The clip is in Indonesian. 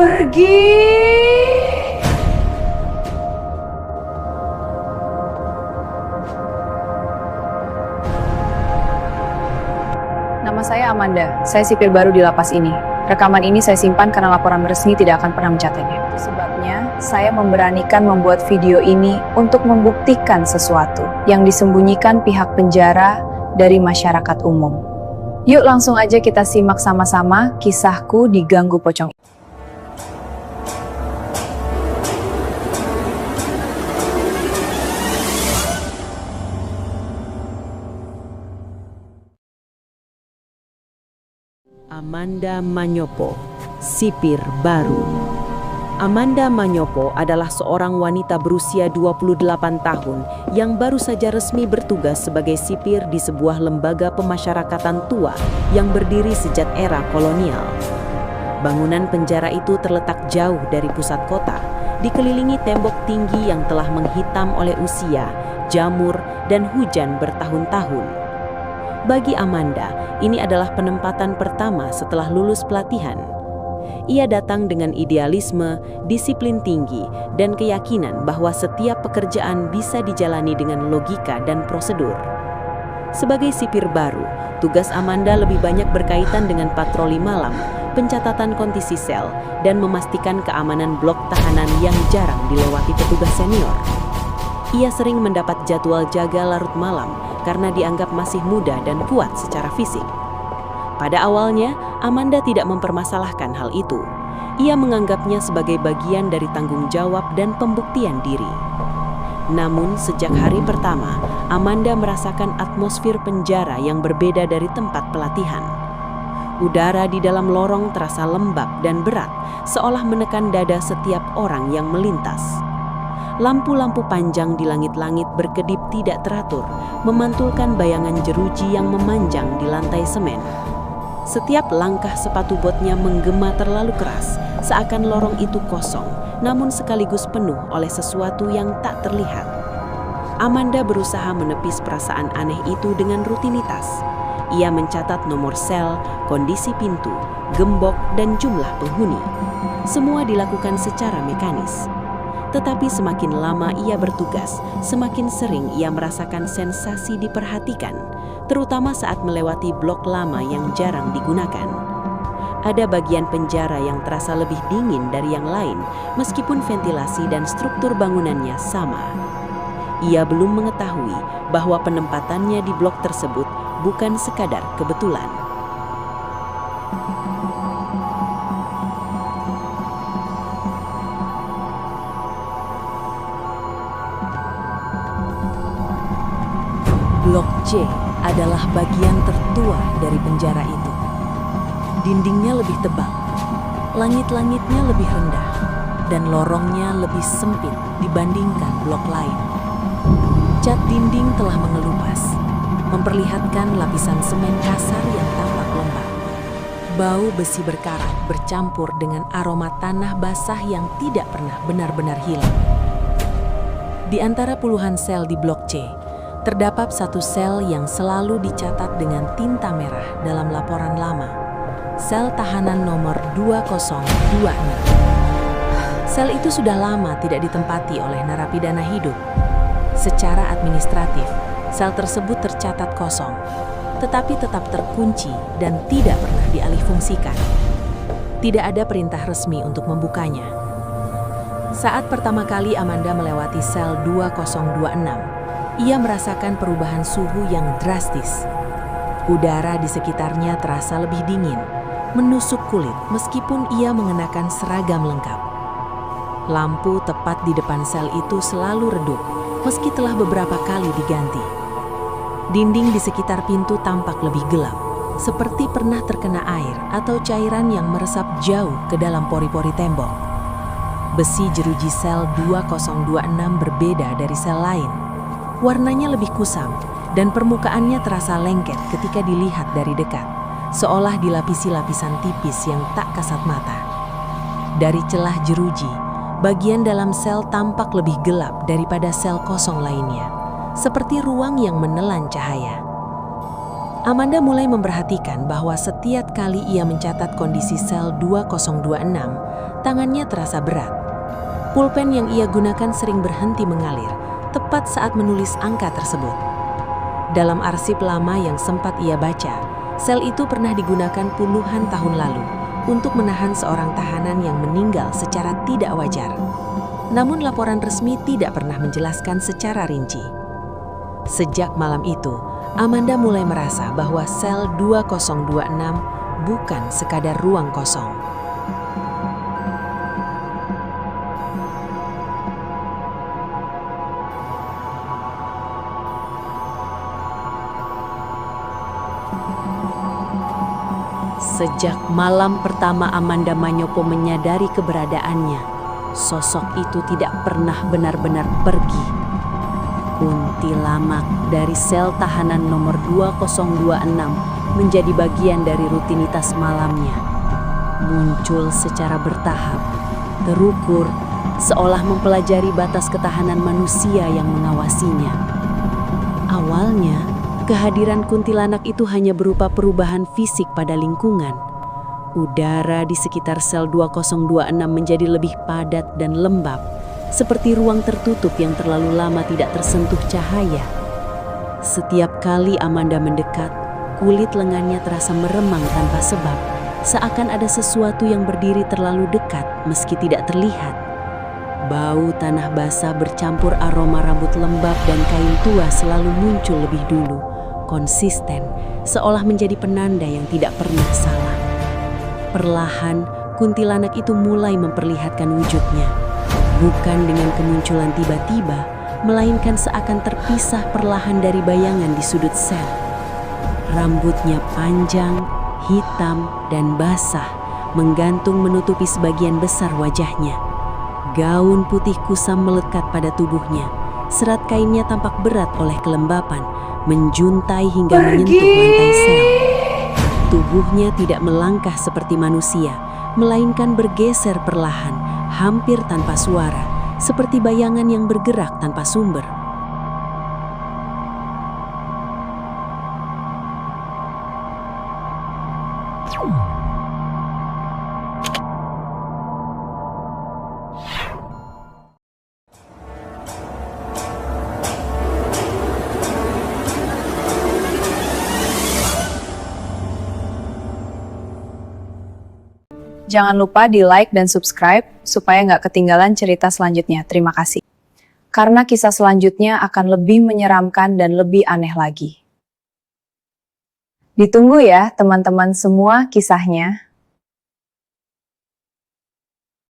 Pergi. Nama saya Amanda, saya sipir baru di lapas ini. Rekaman ini saya simpan karena laporan resmi tidak akan pernah mencatatnya. Itu sebabnya saya memberanikan membuat video ini untuk membuktikan sesuatu yang disembunyikan pihak penjara dari masyarakat umum. Yuk langsung aja kita simak sama-sama kisahku di Ganggu Pocong. Amanda Manyopo, sipir baru. Amanda Manyopo adalah seorang wanita berusia 28 tahun yang baru saja resmi bertugas sebagai sipir di sebuah lembaga pemasyarakatan tua yang berdiri sejak era kolonial. Bangunan penjara itu terletak jauh dari pusat kota, dikelilingi tembok tinggi yang telah menghitam oleh usia, jamur, dan hujan bertahun-tahun. Bagi Amanda, ini adalah penempatan pertama setelah lulus pelatihan. Ia datang dengan idealisme, disiplin tinggi, dan keyakinan bahwa setiap pekerjaan bisa dijalani dengan logika dan prosedur. Sebagai sipir baru, tugas Amanda lebih banyak berkaitan dengan patroli malam, pencatatan kondisi sel, dan memastikan keamanan blok tahanan yang jarang dilewati petugas senior. Ia sering mendapat jadwal jaga larut malam karena dianggap masih muda dan kuat secara fisik. Pada awalnya, Amanda tidak mempermasalahkan hal itu. Ia menganggapnya sebagai bagian dari tanggung jawab dan pembuktian diri. Namun, sejak hari pertama, Amanda merasakan atmosfer penjara yang berbeda dari tempat pelatihan. Udara di dalam lorong terasa lembab dan berat, seolah menekan dada setiap orang yang melintas. Lampu-lampu panjang di langit-langit berkedip tidak teratur, memantulkan bayangan jeruji yang memanjang di lantai semen. Setiap langkah sepatu botnya menggema terlalu keras, seakan lorong itu kosong, namun sekaligus penuh oleh sesuatu yang tak terlihat. Amanda berusaha menepis perasaan aneh itu dengan rutinitas. Ia mencatat nomor sel, kondisi pintu, gembok, dan jumlah penghuni. Semua dilakukan secara mekanis. Tetapi semakin lama ia bertugas, semakin sering ia merasakan sensasi diperhatikan, terutama saat melewati blok lama yang jarang digunakan. Ada bagian penjara yang terasa lebih dingin dari yang lain, meskipun ventilasi dan struktur bangunannya sama. Ia belum mengetahui bahwa penempatannya di blok tersebut bukan sekadar kebetulan. Blok C adalah bagian tertua dari penjara itu. Dindingnya lebih tebal, langit-langitnya lebih rendah, dan lorongnya lebih sempit dibandingkan blok lain. Cat dinding telah mengelupas, memperlihatkan lapisan semen kasar yang tampak lembab. Bau besi berkarat bercampur dengan aroma tanah basah yang tidak pernah benar-benar hilang. Di antara puluhan sel di blok C, terdapat satu sel yang selalu dicatat dengan tinta merah dalam laporan lama. Sel tahanan nomor 2026. Sel itu sudah lama tidak ditempati oleh narapidana hidup. Secara administratif, sel tersebut tercatat kosong, tetapi tetap terkunci dan tidak pernah dialihfungsikan. Tidak ada perintah resmi untuk membukanya. Saat pertama kali Amanda melewati sel 2026, ia merasakan perubahan suhu yang drastis. Udara di sekitarnya terasa lebih dingin, menusuk kulit meskipun ia mengenakan seragam lengkap. Lampu tepat di depan sel itu selalu redup, meski telah beberapa kali diganti. Dinding di sekitar pintu tampak lebih gelap, seperti pernah terkena air atau cairan yang meresap jauh ke dalam pori-pori tembok. Besi jeruji sel 2026 berbeda dari sel lain. Warnanya lebih kusam dan permukaannya terasa lengket ketika dilihat dari dekat, seolah dilapisi lapisan tipis yang tak kasat mata. Dari celah jeruji, bagian dalam sel tampak lebih gelap daripada sel kosong lainnya, seperti ruang yang menelan cahaya. Amanda mulai memperhatikan bahwa setiap kali ia mencatat kondisi sel 2026, tangannya terasa berat. Pulpen yang ia gunakan sering berhenti mengalir, tepat saat menulis angka tersebut. Dalam arsip lama yang sempat ia baca, sel itu pernah digunakan puluhan tahun lalu untuk menahan seorang tahanan yang meninggal secara tidak wajar. Namun laporan resmi tidak pernah menjelaskan secara rinci. Sejak malam itu, Amanda mulai merasa bahwa sel 2026 bukan sekadar ruang kosong. Sejak malam pertama Amanda Manyoko menyadari keberadaannya, sosok itu tidak pernah benar-benar pergi. Kuntilanak dari sel tahanan nomor 2026 menjadi bagian dari rutinitas malamnya. Muncul secara bertahap, terukur, seolah mempelajari batas ketahanan manusia yang mengawasinya. Awalnya, kehadiran kuntilanak itu hanya berupa perubahan fisik pada lingkungan. Udara di sekitar sel 2026 menjadi lebih padat dan lembab, seperti ruang tertutup yang terlalu lama tidak tersentuh cahaya. Setiap kali Amanda mendekat, kulit lengannya terasa meremang tanpa sebab, seakan ada sesuatu yang berdiri terlalu dekat meski tidak terlihat. Bau tanah basah bercampur aroma rambut lembab dan kain tua selalu muncul lebih dulu, konsisten, seolah menjadi penanda yang tidak pernah salah. Perlahan, kuntilanak itu mulai memperlihatkan wujudnya. Bukan dengan kemunculan tiba-tiba, melainkan seakan terpisah perlahan dari bayangan di sudut sel. Rambutnya panjang, hitam, dan basah, menggantung menutupi sebagian besar wajahnya. Gaun putih kusam melekat pada tubuhnya. Serat kainnya tampak berat oleh kelembapan, menjuntai hingga menyentuh lantai sel. Tubuhnya tidak melangkah seperti manusia, melainkan bergeser perlahan, hampir tanpa suara, seperti bayangan yang bergerak tanpa sumber. Jangan lupa di like dan subscribe supaya nggak ketinggalan cerita selanjutnya. Terima kasih. Karena kisah selanjutnya akan lebih menyeramkan dan lebih aneh lagi. Ditunggu ya teman-teman semua kisahnya.